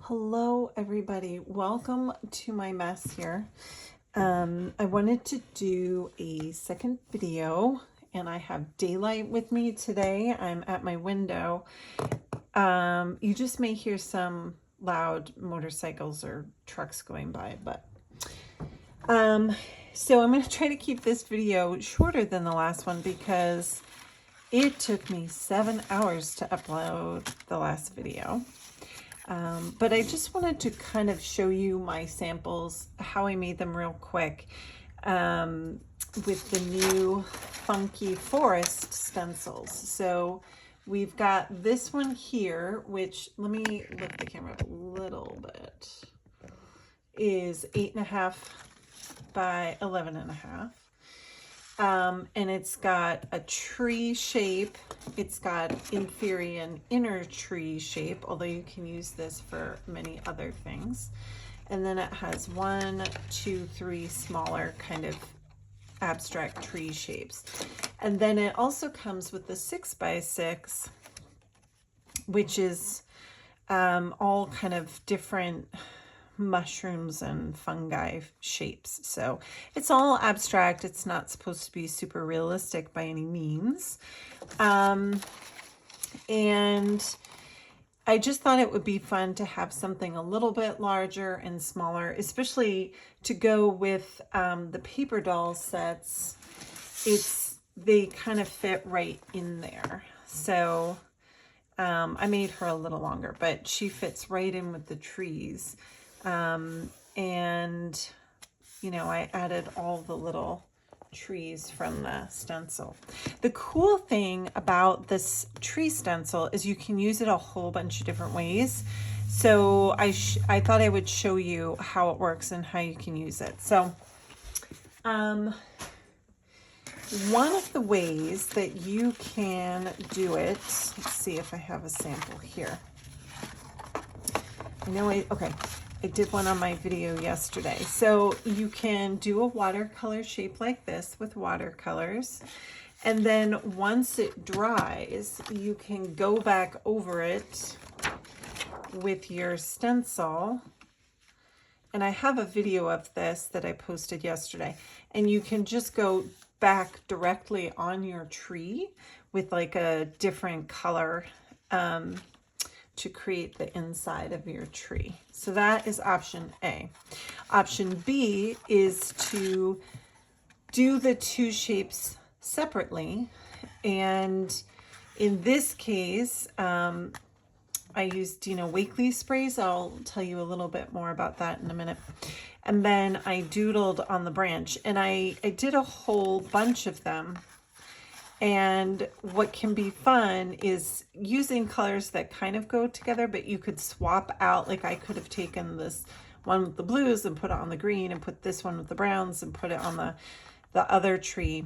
Hello everybody, welcome to my mess here. I wanted to do a second video and I have daylight with me today. I'm at my window. You just may hear some loud motorcycles or trucks going by, but so I'm going to try to keep this video shorter than the last one because it took me 7 hours to upload the last video. But I just wanted to kind of show you my samples, how I made them real quick with the new funky forest stencils. So we've got this one here, which, let me lift the camera up a little bit, is 8.5 by 11.5. And it's got a tree shape. It's got inferior and inner tree shape, although you can use this for many other things. And then it has 1, 2, 3 smaller kind of abstract tree shapes. And then it also comes with the 6x6, which is all kind of different mushrooms and fungi shapes. So it's all abstract. It's not supposed to be super realistic by any means. And I just thought it would be fun to have something a little bit larger and smaller, especially to go with the paper doll sets. They kind of fit right in there. So I made her a little longer, but she fits right in with the trees. And you know, I added all the little trees from the stencil. The cool thing about this tree stencil is you can use it a whole bunch of different ways. So I thought I would show you how it works and how you can use it. So one of the ways that you can do it, let's see if I have a sample here. Okay. I did one on my video yesterday. So you can do a watercolor shape like this with watercolors. And then once it dries, you can go back over it with your stencil. And I have a video of this that I posted yesterday. And you can just go back directly on your tree with like a different color to create the inside of your tree. So that is option A. Option B is to do the two shapes separately. And in this case, I used, Wakely sprays. I'll tell you a little bit more about that in a minute. And then I doodled on the branch, and I did a whole bunch of them. And what can be fun is using colors that kind of go together, but you could swap out. Like I could have taken this one with the blues and put it on the green, and put this one with the browns and put it on the other tree.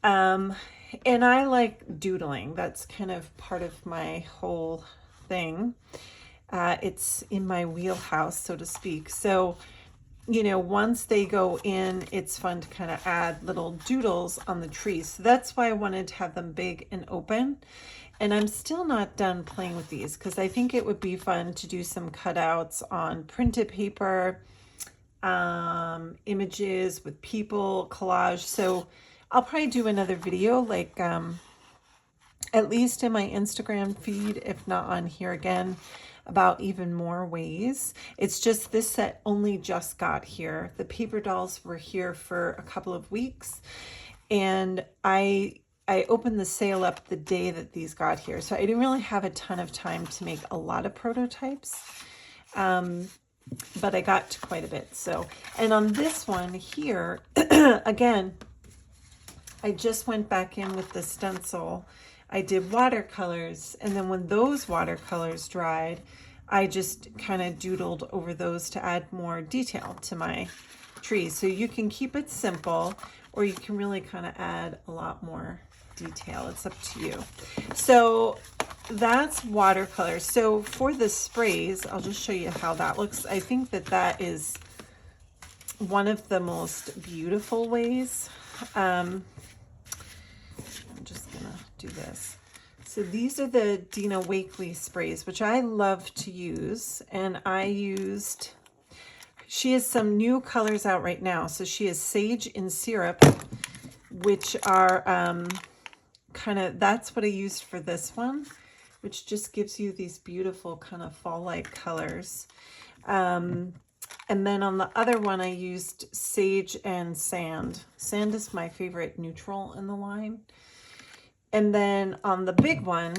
And I like doodling. That's kind of part of my whole thing. It's in my wheelhouse, so to speak. So once they go in, it's fun to kind of add little doodles on the trees. So that's why I wanted to have them big and open. And I'm still not done playing with these because I think it would be fun to do some cutouts on printed paper, images with people, collage. So I'll probably do another video, like at least in my Instagram feed, if not on here again, about even more ways. It's just this set only just got here. The paper dolls were here for a couple of weeks, and I opened the sale up the day that these got here. So I didn't really have a ton of time to make a lot of prototypes, but I got to quite a bit. So, and on this one here, again, I just went back in with the stencil. I did watercolors, and then when those watercolors dried, I just kind of doodled over those to add more detail to my tree. So you can keep it simple, or you can really kind of add a lot more detail. It's up to you. So that's watercolor. So for the sprays, I'll just show you how that looks. I think that is one of the most beautiful ways. I'm just gonna do this. So these are the Dina Wakley sprays, which I love to use. And she has some new colors out right now. So she has Sage and Syrup, which are that's what I used for this one, which just gives you these beautiful kind of fall-like colors. And then on the other one, I used Sage and Sand. Sand is my favorite neutral in the line. And then on the big one,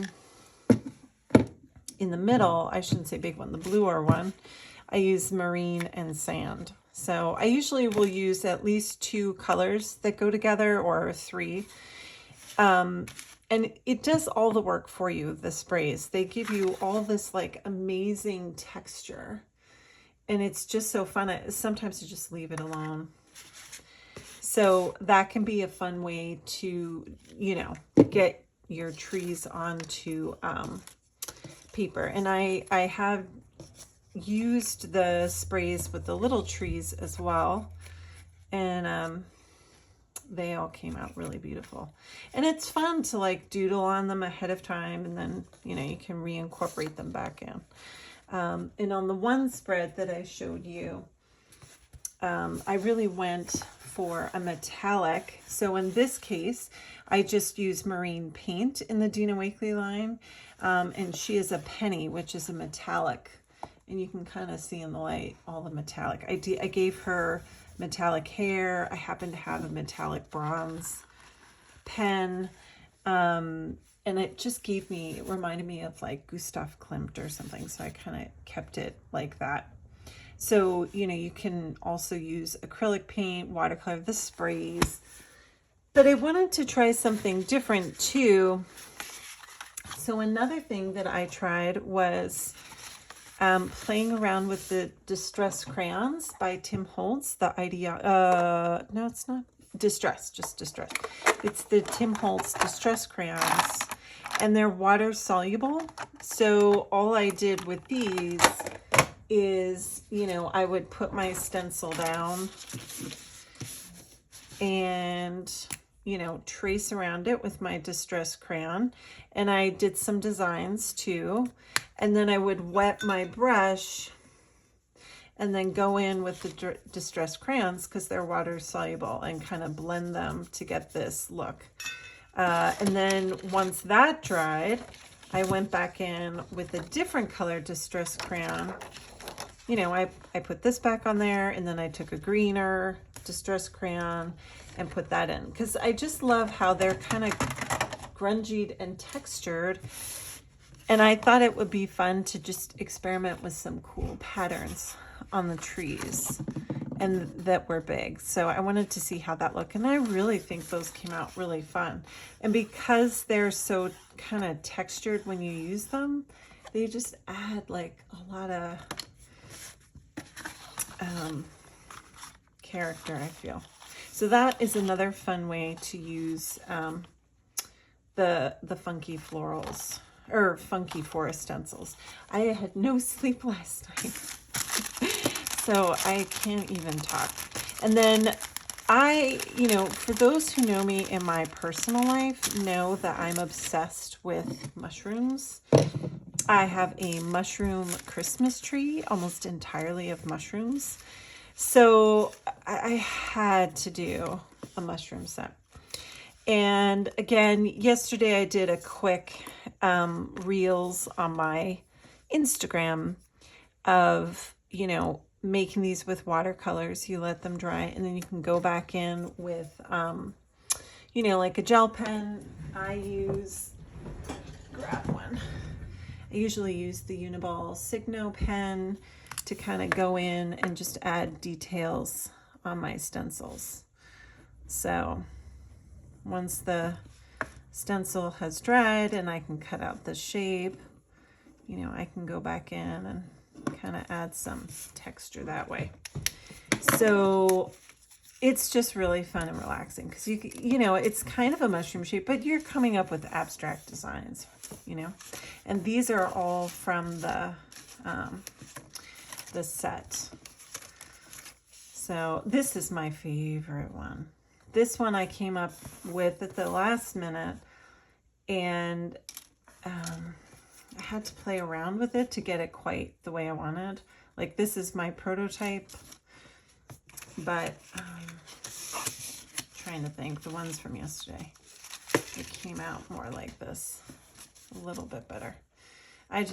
in the middle, I shouldn't say big one, the bluer one, I use Marine and Sand. So I usually will use at least 2 colors that go together, or 3. And it does all the work for you, the sprays. They give you all this like amazing texture. And it's just so fun. Sometimes you just leave it alone. So that can be a fun way to, get your trees onto paper. And I have used the sprays with the little trees as well. And they all came out really beautiful. And it's fun to like doodle on them ahead of time, and then, you can reincorporate them back in. And on the one spread that I showed you, I really went for a metallic. So in this case, I just used marine paint in the Dina Wakley line. And she is a penny, which is a metallic. And you can kind of see in the light all the metallic. I gave her metallic hair. I happen to have a metallic bronze pen. And it just reminded me of like Gustav Klimt or something. So I kind of kept it like that. So, you can also use acrylic paint, watercolor, the sprays. But I wanted to try something different too. So another thing that I tried was playing around with the Distress crayons by Tim Holtz. No, it's not Distress, just Distress. It's the Tim Holtz Distress crayons. And they're water soluble. So all I did with these is, I would put my stencil down and, trace around it with my Distress crayon. And I did some designs too. And then I would wet my brush and then go in with the Distress crayons, because they're water soluble, and kind of blend them to get this look. And then once that dried, I went back in with a different color Distress crayon. I put this back on there, and then I took a greener Distress crayon and put that in, because I just love how they're kind of grungied and textured. And I thought it would be fun to just experiment with some cool patterns on the trees, and that were big. So I wanted to see how that looked. And I really think those came out really fun. And because they're so kind of textured when you use them, they just add like a lot of character, I feel. So that is another fun way to use the funky florals, or funky forest stencils. I had no sleep last night. So I can't even talk. And then for those who know me in my personal life, know that I'm obsessed with mushrooms. I have a mushroom Christmas tree, almost entirely of mushrooms. So I had to do a mushroom set. And again, yesterday I did a quick reels on my Instagram of, making these with watercolors. You let them dry, and then you can go back in with, like a gel pen. Grab one. I usually use the Uniball Signo pen to kind of go in and just add details on my stencils. So once the stencil has dried and I can cut out the shape, I can go back in and kind of add some texture that way. So it's just really fun and relaxing, because it's kind of a mushroom shape, but you're coming up with abstract designs, and these are all from the set. So this is my favorite one. This one I came up with at the last minute, and I had to play around with it to get it quite the way I wanted. Like this is my prototype, but trying to think, the ones from yesterday, it came out more like this, a little bit better. I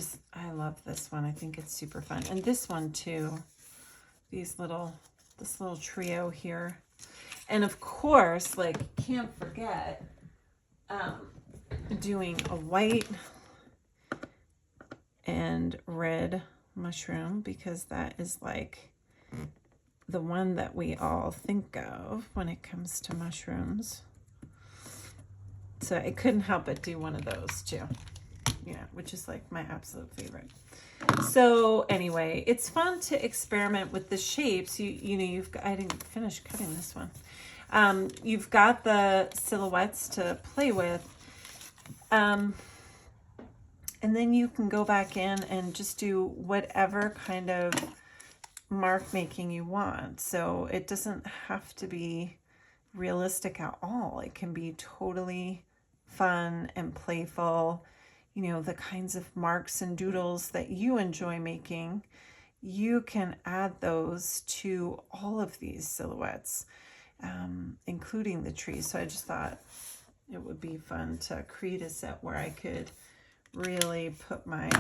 love this one. I think it's super fun. And this one too, this little trio here. And of course, like, can't forget doing a white and red mushroom, because that is like the one that we all think of when it comes to mushrooms. So I couldn't help but do one of those too, which is like my absolute favorite. So anyway, it's fun to experiment with the shapes. I didn't finish cutting this one. You've got the silhouettes to play with. And then you can go back in and just do whatever kind of mark making you want. So it doesn't have to be realistic at all. It can be totally fun and playful. The kinds of marks and doodles that you enjoy making, you can add those to all of these silhouettes, including the trees. So I just thought it would be fun to create a set where I could really put my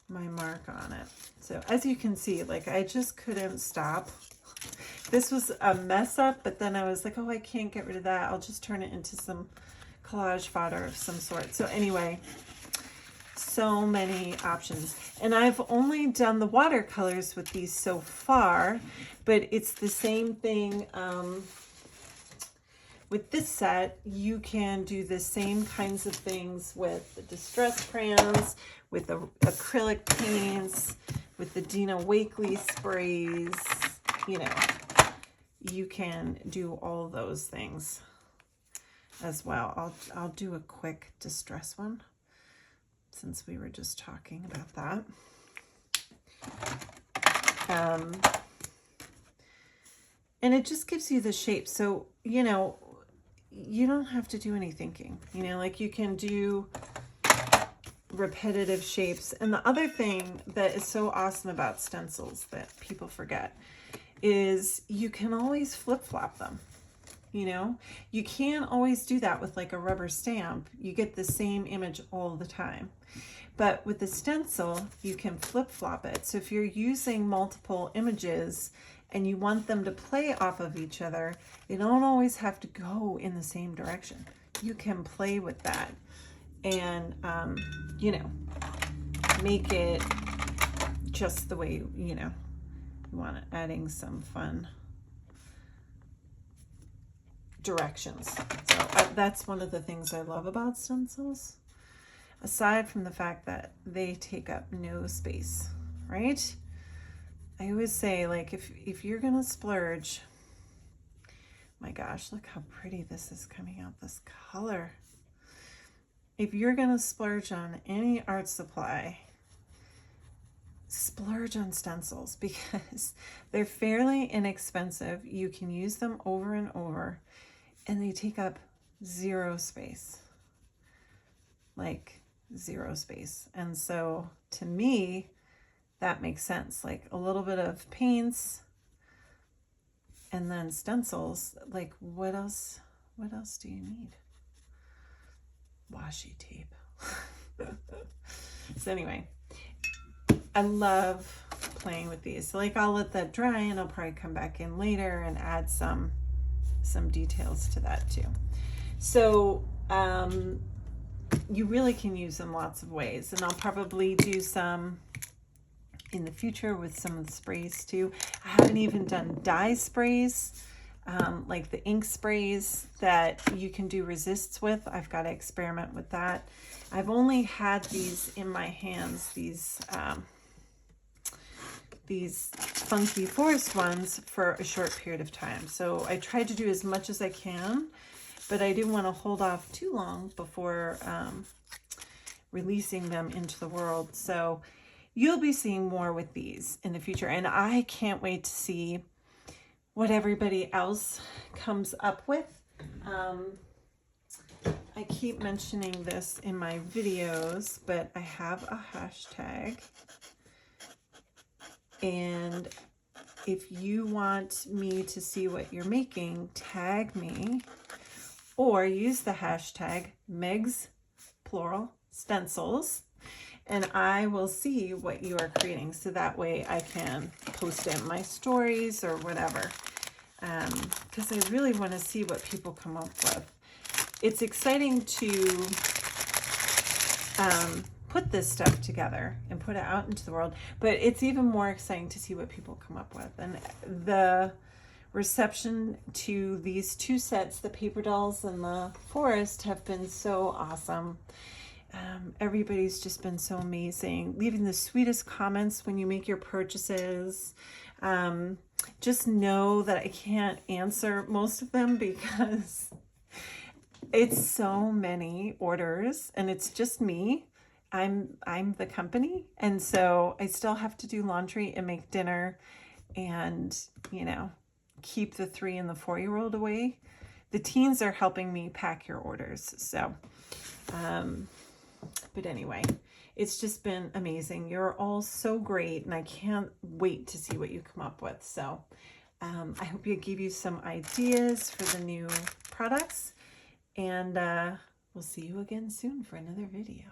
mark on it. So as you can see, like, I just couldn't stop. This was a mess up, but then I was like, oh, I can't get rid of that. I'll just turn it into some collage fodder of some sort. So anyway, so many options. And I've only done the watercolors with these so far, but it's the same thing. With this set, you can do the same kinds of things with the distress crayons, with the acrylic paints, with the Dina Wakley sprays. You can do all those things as well. I'll do a quick distress one, since we were just talking about that. And it just gives you the shape. So, you don't have to do any thinking. Like, you can do repetitive shapes. And the other thing that is so awesome about stencils that people forget is you can always flip-flop them. You can't always do that with like a rubber stamp. You get the same image all the time. But with the stencil, you can flip-flop it. So if you're using multiple images and you want them to play off of each other, they don't always have to go in the same direction. You can play with that and, make it just the way, you want it, adding some fun directions. So that's one of the things I love about stencils, aside from the fact that they take up no space, right? I always say, like, if you're gonna splurge, my gosh, look how pretty this is coming out, this color. If you're gonna splurge on any art supply, splurge on stencils, because they're fairly inexpensive. You can use them over and over, and they take up zero space, like zero space. And so to me, that makes sense. Like a little bit of paints and then stencils. Like, what else do you need? Washi tape. So anyway, I love playing with these. So like, I'll let that dry and I'll probably come back in later and add some details to that too. So you really can use them lots of ways, and I'll probably do some in the future with some of the sprays too. I haven't even done dye sprays, like the ink sprays that you can do resists with. I've got to experiment with that. I've only had these in my hands, these funky forest ones, for a short period of time. So I tried to do as much as I can, but I didn't want to hold off too long before releasing them into the world. So you'll be seeing more with these in the future, and I can't wait to see what everybody else comes up with. I keep mentioning this in my videos, but I have a hashtag. And if you want me to see what you're making, tag me or use the hashtag Meg's, plural, stencils, and I will see what you are creating. So that way I can post it in my stories or whatever. Because I really want to see what people come up with. It's exciting to put this stuff together and put it out into the world, but it's even more exciting to see what people come up with. And the reception to these two sets, the paper dolls and the forest, have been so awesome. Everybody's just been so amazing, leaving the sweetest comments when you make your purchases. Just know that I can't answer most of them because it's so many orders and it's just me. I'm the company, and so I still have to do laundry and make dinner and, you know, keep the 3 and the 4-year-old away. The teens are helping me pack your orders. So, but anyway, it's just been amazing. You're all so great, and I can't wait to see what you come up with. So I hope it gave you some ideas for the new products, and we'll see you again soon for another video.